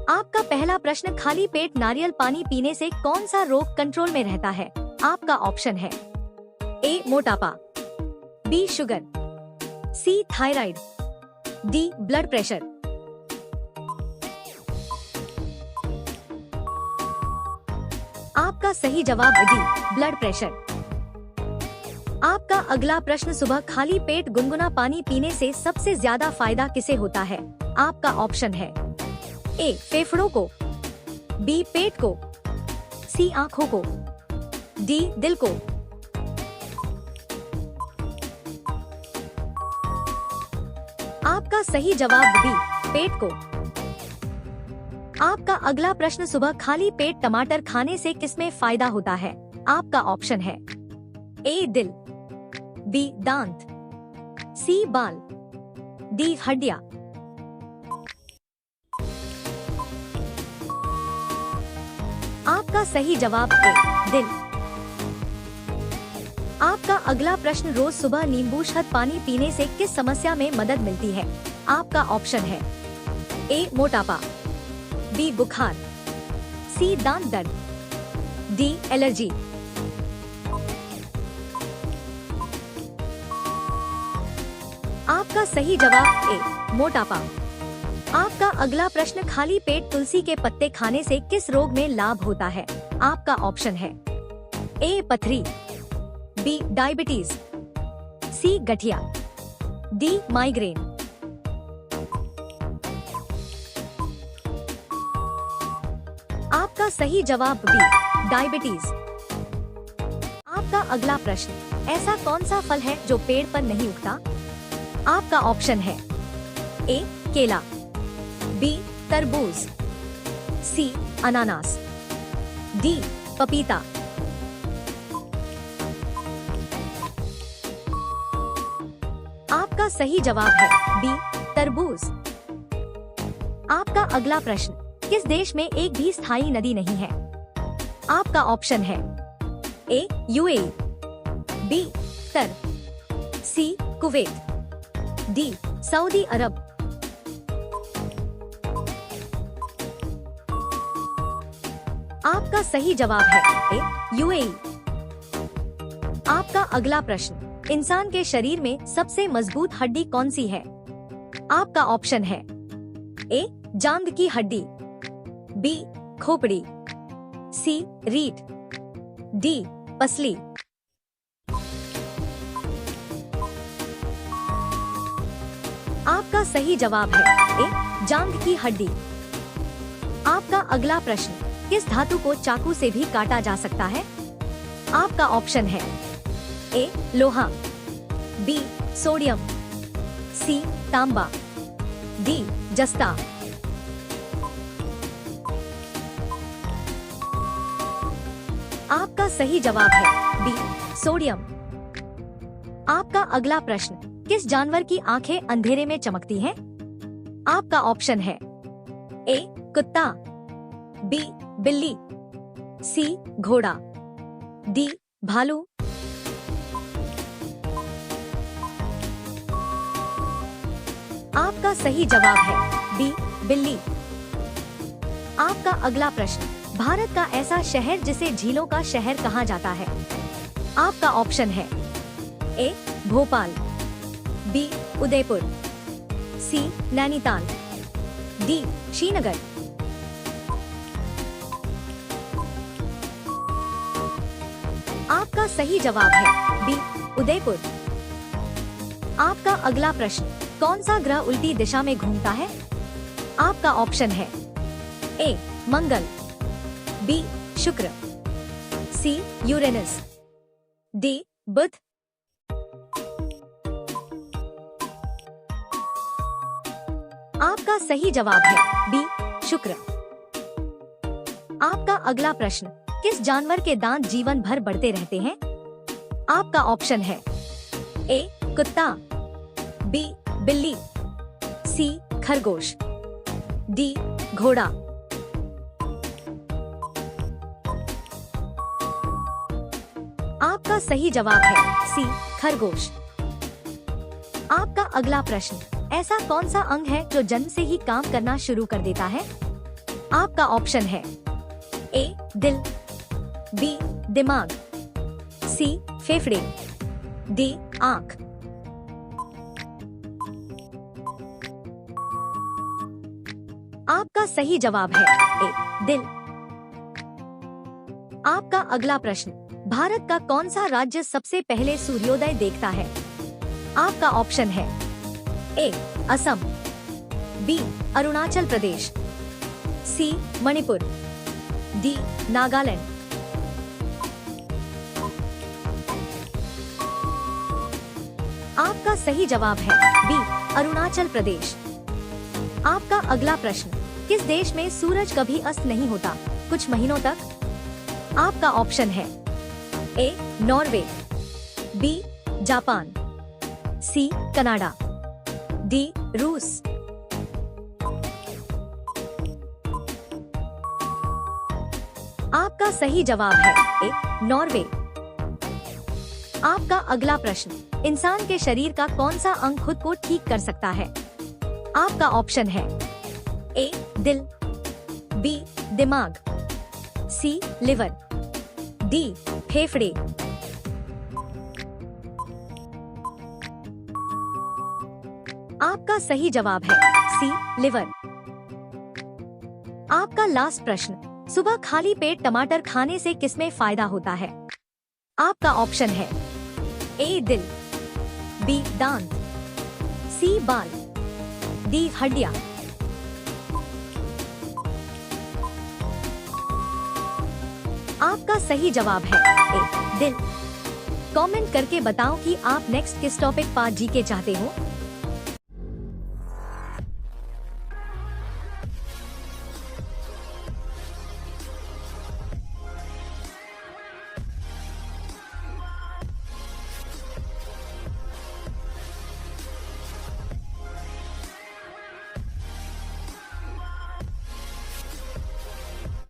आपका पहला प्रश्न, खाली पेट नारियल पानी पीने से कौन सा रोग कंट्रोल में रहता है? आपका ऑप्शन है ए मोटापा, बी शुगर, सी थायराइड, डी ब्लड प्रेशर। आपका सही जवाब डी ब्लड प्रेशर। आपका अगला प्रश्न, सुबह खाली पेट गुनगुना पानी पीने से सबसे ज्यादा फायदा किसे होता है? आपका ऑप्शन है ए फेफड़ों को, बी पेट को, सी आंखों को, डी दिल को। आपका सही जवाब बी पेट को। आपका अगला प्रश्न, सुबह खाली पेट टमाटर खाने से किसमें फायदा होता है? आपका ऑप्शन है ए दिल, बी दांत, सी बाल, डी हड्डियां। आपका सही जवाब ए दिल। आपका अगला प्रश्न, रोज सुबह नींबू शहद पानी पीने से किस समस्या में मदद मिलती है? आपका ऑप्शन है ए मोटापा, बी बुखार, सी दांत दर्द, डी एलर्जी। आपका सही जवाब ए मोटापा। आपका अगला प्रश्न, खाली पेट तुलसी के पत्ते खाने से किस रोग में लाभ होता है? आपका ऑप्शन है ए पथरी, बी डायबिटीज, सी गठिया, डी माइग्रेन। आपका सही जवाब बी डायबिटीज। आपका अगला प्रश्न, ऐसा कौन सा फल है जो पेड़ पर नहीं उगता? आपका ऑप्शन है ए केला, बी तरबूज, सी अनानास, डी पपीता। आपका सही जवाब है बी तरबूज। आपका अगला प्रश्न, किस देश में एक भी स्थायी नदी नहीं है? आपका ऑप्शन है ए यूएई, बी कतर, सी कुवैत, डी सऊदी अरब। आपका सही जवाब है ए यूएई। आपका अगला प्रश्न, इंसान के शरीर में सबसे मजबूत हड्डी कौन सी है? आपका ऑप्शन है ए जांघ की हड्डी, बी खोपड़ी, सी रीढ़, डी पसली। आपका सही जवाब है ए जांघ की हड्डी। आपका अगला प्रश्न, किस धातु को चाकू से भी काटा जा सकता है? आपका ऑप्शन है ए लोहा, बी सोडियम, सी तांबा, डी जस्ता। आपका सही जवाब है बी सोडियम। आपका अगला प्रश्न, किस जानवर की आंखें अंधेरे में चमकती हैं? आपका ऑप्शन है ए कुत्ता, बी बिल्ली, सी घोड़ा, डी भालू। आपका सही जवाब है बी बिल्ली। आपका अगला प्रश्न, भारत का ऐसा शहर जिसे झीलों का शहर कहा जाता है? आपका ऑप्शन है ए भोपाल, बी उदयपुर, सी नैनीताल, डी श्रीनगर। आपका सही जवाब है बी उदयपुर। आपका अगला प्रश्न, कौन सा ग्रह उल्टी दिशा में घूमता है? आपका ऑप्शन है ए मंगल, बी शुक्र, सी यूरेनस, डी बुध। आपका सही जवाब है बी शुक्र। आपका अगला प्रश्न, किस जानवर के दांत जीवन भर बढ़ते रहते हैं? आपका ऑप्शन है ए कुत्ता, बी बिल्ली, सी खरगोश, डी घोड़ा। आपका सही जवाब है सी खरगोश। आपका अगला प्रश्न, ऐसा कौन सा अंग है जो जन्म से ही काम करना शुरू कर देता है? आपका ऑप्शन है ए दिल, बी दिमाग, सी फेफड़े, डी आंख। आपका सही जवाब है ए दिल। आपका अगला प्रश्न, भारत का कौन सा राज्य सबसे पहले सूर्योदय देखता है? आपका ऑप्शन है ए असम, बी अरुणाचल प्रदेश, सी मणिपुर, डी नागालैंड। आपका सही जवाब है बी अरुणाचल प्रदेश। आपका अगला प्रश्न, किस देश में सूरज कभी अस्त नहीं होता कुछ महीनों तक? आपका ऑप्शन है A Norway, B Japan, C Canada, D रूस। आपका सही जवाब है ए नॉर्वे। आपका अगला प्रश्न, इंसान के शरीर का कौन सा अंग खुद को ठीक कर सकता है? आपका ऑप्शन है ए दिल, बी दिमाग, सी लिवर, डी फेफड़े। आपका सही जवाब है सी लिवर। आपका लास्ट प्रश्न, सुबह खाली पेट टमाटर खाने से किसमें फायदा होता है? आपका ऑप्शन है ए दिल, बी दांत, सी बाल, डी हड्डियां। आपका सही जवाब है ए दिल। कमेंट करके बताओ कि आप नेक्स्ट किस टॉपिक पर जीके चाहते हो।